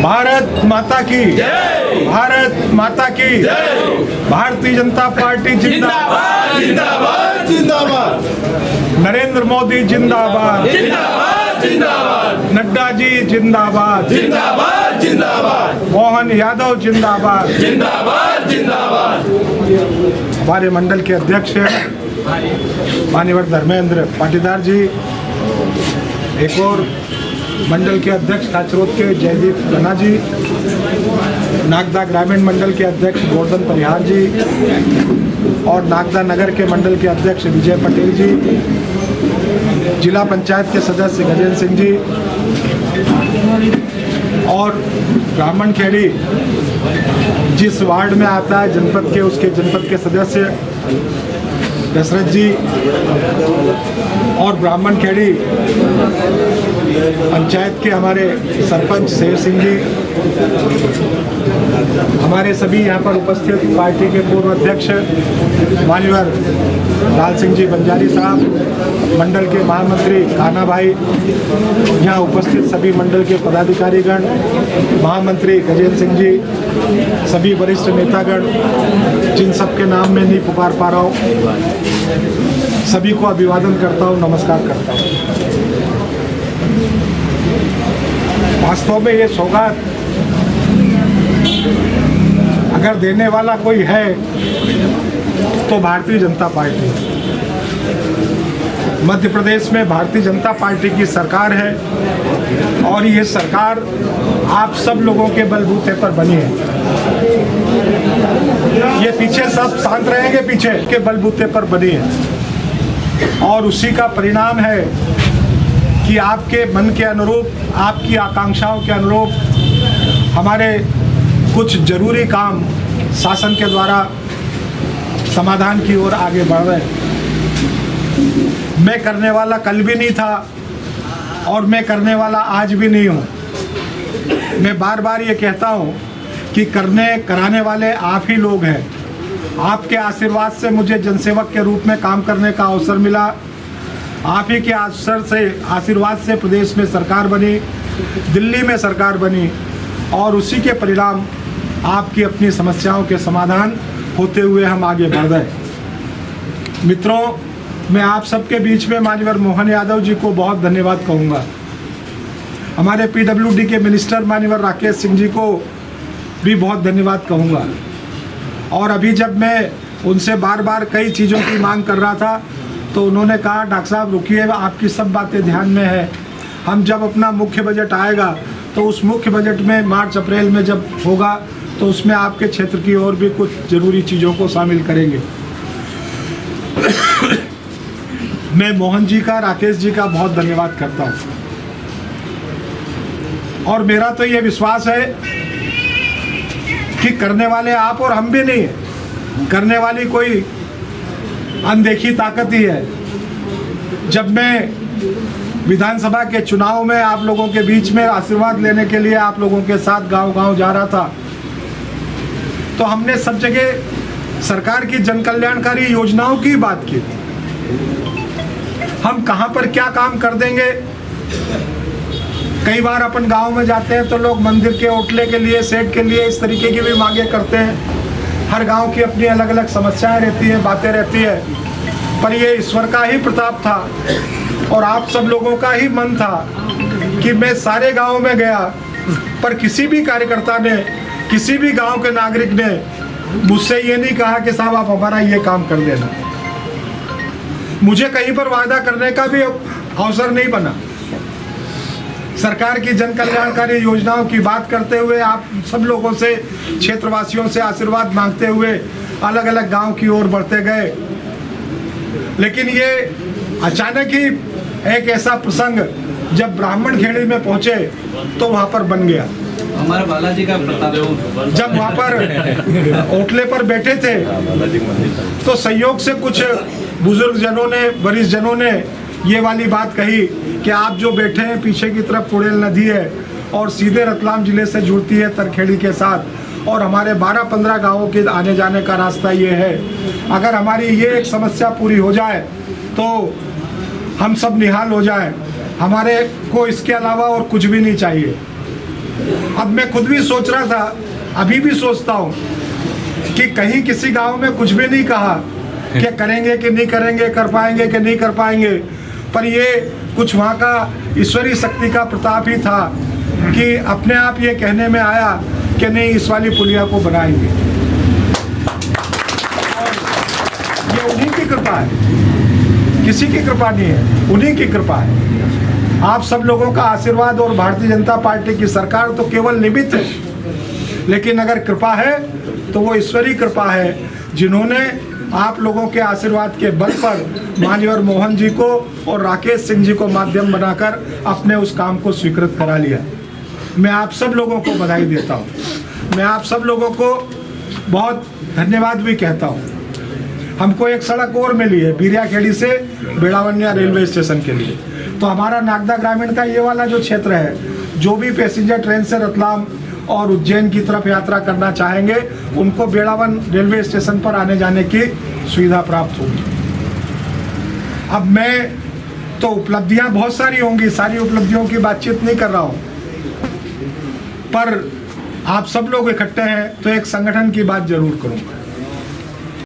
भारत माता की जय, भारत माता की जय, भारतीय जनता पार्टी जिंदाबाद जिंदाबाद जिंदाबाद, नरेंद्र मोदी जिंदाबाद जिंदाबाद जिंदाबाद, नड्डा जी जिंदाबाद जिंदाबाद जिंदाबाद, मोहन यादव जिंदाबाद जिंदाबाद जिंदाबाद। हमारे मंडल के अध्यक्ष माननीय धर्मेंद्र पाटीदार जी, एक और मंडल के अध्यक्ष खाचरोद के जयदीप खन्ना जी, नागदा ग्रामीण मंडल के अध्यक्ष गोवर्धन परिहार जी और नागदा नगर के मंडल के अध्यक्ष विजय पटेल जी, जिला पंचायत के सदस्य गजेंद्र सिंह जी और ब्राह्मण खेड़ी जिस वार्ड में आता है जनपद के, उसके जनपद के सदस्य दशरथ जी और ब्राह्मण खेड़ी पंचायत के हमारे सरपंच शेर सिंह जी, हमारे सभी यहाँ पर उपस्थित पार्टी के पूर्व अध्यक्ष माननीय लाल सिंह जी बंजारी साहब, मंडल के महामंत्री कान्हा भाई, यहाँ उपस्थित सभी मंडल के पदाधिकारीगण, महामंत्री गजेंद्र सिंह जी, सभी वरिष्ठ नेतागण, जिन सब के नाम में नहीं पुकार पा रहा हूँ, सभी को अभिवादन करता हूँ, नमस्कार करता हूँ। वास्तव में ये सौगात अगर देने वाला कोई है तो भारतीय जनता पार्टी है। मध्य प्रदेश में भारतीय जनता पार्टी की सरकार है और ये सरकार आप सब लोगों के बलबूते पर बनी है। ये पीछे सब शांत रहेंगे, पीछे के बलबूते पर बनी है और उसी का परिणाम है कि आपके मन के अनुरूप, आपकी आकांक्षाओं के अनुरूप हमारे कुछ जरूरी काम शासन के द्वारा समाधान की ओर आगे बढ़ रहे हैं। मैं करने वाला कल भी नहीं था और मैं करने वाला आज भी नहीं हूँ। मैं बार बार ये कहता हूँ कि कराने वाले आप ही लोग हैं। आपके आशीर्वाद से मुझे जनसेवक के रूप में काम करने का अवसर मिला। आप ही के आशीर्वाद से प्रदेश में सरकार बनी, दिल्ली में सरकार बनी और उसी के परिणाम आपकी अपनी समस्याओं के समाधान होते हुए हम आगे बढ़ रहे। मित्रों, मैं आप सबके बीच में माननीय मोहन यादव जी को बहुत धन्यवाद कहूँगा। हमारे PWD के मिनिस्टर माननीय राकेश सिंह जी को भी बहुत धन्यवाद कहूँगा। और अभी जब मैं उनसे बार बार कई चीज़ों की मांग कर रहा था तो उन्होंने कहा, डॉक्टर साहब रुकिए, आपकी सब बातें ध्यान में है, हम जब अपना मुख्य बजट आएगा तो उस मुख्य बजट में मार्च अप्रैल में जब होगा तो उसमें आपके क्षेत्र की और भी कुछ ज़रूरी चीज़ों को शामिल करेंगे। मैं मोहन जी का, राकेश जी का बहुत धन्यवाद करता हूँ और मेरा तो ये विश्वास है कि करने वाले आप और हम भी नहीं है, करने वाली कोई अनदेखी ताकत ही है। जब मैं विधानसभा के चुनाव में आप लोगों के बीच में आशीर्वाद लेने के लिए आप लोगों के साथ गांव-गांव जा रहा था तो हमने सब जगह सरकार की जन कल्याणकारी योजनाओं की बात की। हम कहां पर क्या काम कर देंगे। कई बार अपन गांव में जाते हैं तो लोग मंदिर के ओटले के लिए, सेट के लिए, इस तरीके की भी मांगे करते हैं। हर गांव की अपनी अलग अलग समस्याएं रहती हैं, बातें रहती है, पर ये ईश्वर का ही प्रताप था और आप सब लोगों का ही मन था कि मैं सारे गांव में गया पर किसी भी कार्यकर्ता ने, किसी भी गांव के नागरिक ने मुझसे ये नहीं कहा कि साहब आप हमारा ये काम कर देना। मुझे कहीं पर वादा करने का भी अवसर नहीं बना। सरकार की जन कल्याणकारी योजनाओं की बात करते हुए आप सब लोगों से, क्षेत्रवासियों से आशीर्वाद मांगते हुए अलग अलग गांव की ओर बढ़ते गए। लेकिन ये अचानक ही एक ऐसा प्रसंग जब ब्राह्मण खेड़ी में पहुंचे तो वहां पर बन गया। हमारे बालाजी का प्रताप, जब वहां पर ओटले पर बैठे थे तो संयोग से कुछ बुजुर्ग जनों ने, वरिष्ठ जनों ने ये वाली बात कही कि आप जो बैठे हैं पीछे की तरफ पुड़ेल नदी है और सीधे रतलाम जिले से जुड़ती है तरखेड़ी के साथ और हमारे 12-15 गांवों के आने जाने का रास्ता ये है। अगर हमारी ये एक समस्या पूरी हो जाए तो हम सब निहाल हो जाए। हमारे को इसके अलावा और कुछ भी नहीं चाहिए। अब मैं खुद भी सोच रहा था, अभी भी सोचता हूँ कि कहीं किसी गांव में कुछ भी नहीं कहा कि करेंगे कि नहीं करेंगे, कर पाएंगे कि नहीं कर पाएंगे, पर ये कुछ वहाँ का ईश्वरीय शक्ति का प्रताप ही था कि अपने आप ये कहने में आया कि नहीं, इस वाली पुलिया को बनाएंगे। ये उन्हीं की कृपा है, किसी की कृपा नहीं है, उन्हीं की कृपा है। आप सब लोगों का आशीर्वाद और भारतीय जनता पार्टी की सरकार तो केवल निमित्त है, लेकिन अगर कृपा है तो वो ईश्वरीय कृपा है, जिन्होंने आप लोगों के आशीर्वाद के बल पर मान्यवर मोहन जी को और राकेश सिंह जी को माध्यम बनाकर अपने उस काम को स्वीकृत करा लिया। मैं आप सब लोगों को बधाई देता हूँ, मैं आप सब लोगों को बहुत धन्यवाद भी कहता हूँ। हमको एक सड़क और मिली है बीरियाखेड़ी से बेड़ावनिया रेलवे स्टेशन के लिए, तो हमारा नागदा ग्रामीण का ये वाला जो क्षेत्र है, जो भी पैसेंजर ट्रेन से रतलाम और उज्जैन की तरफ यात्रा करना चाहेंगे उनको बेड़ावन रेलवे स्टेशन पर आने जाने की सुविधा प्राप्त होगी। अब मैं तो उपलब्धियां बहुत सारी होंगी, सारी उपलब्धियों की बातचीत नहीं कर रहा हूं, पर आप सब लोग इकट्ठे हैं तो एक संगठन की बात जरूर करूंगा।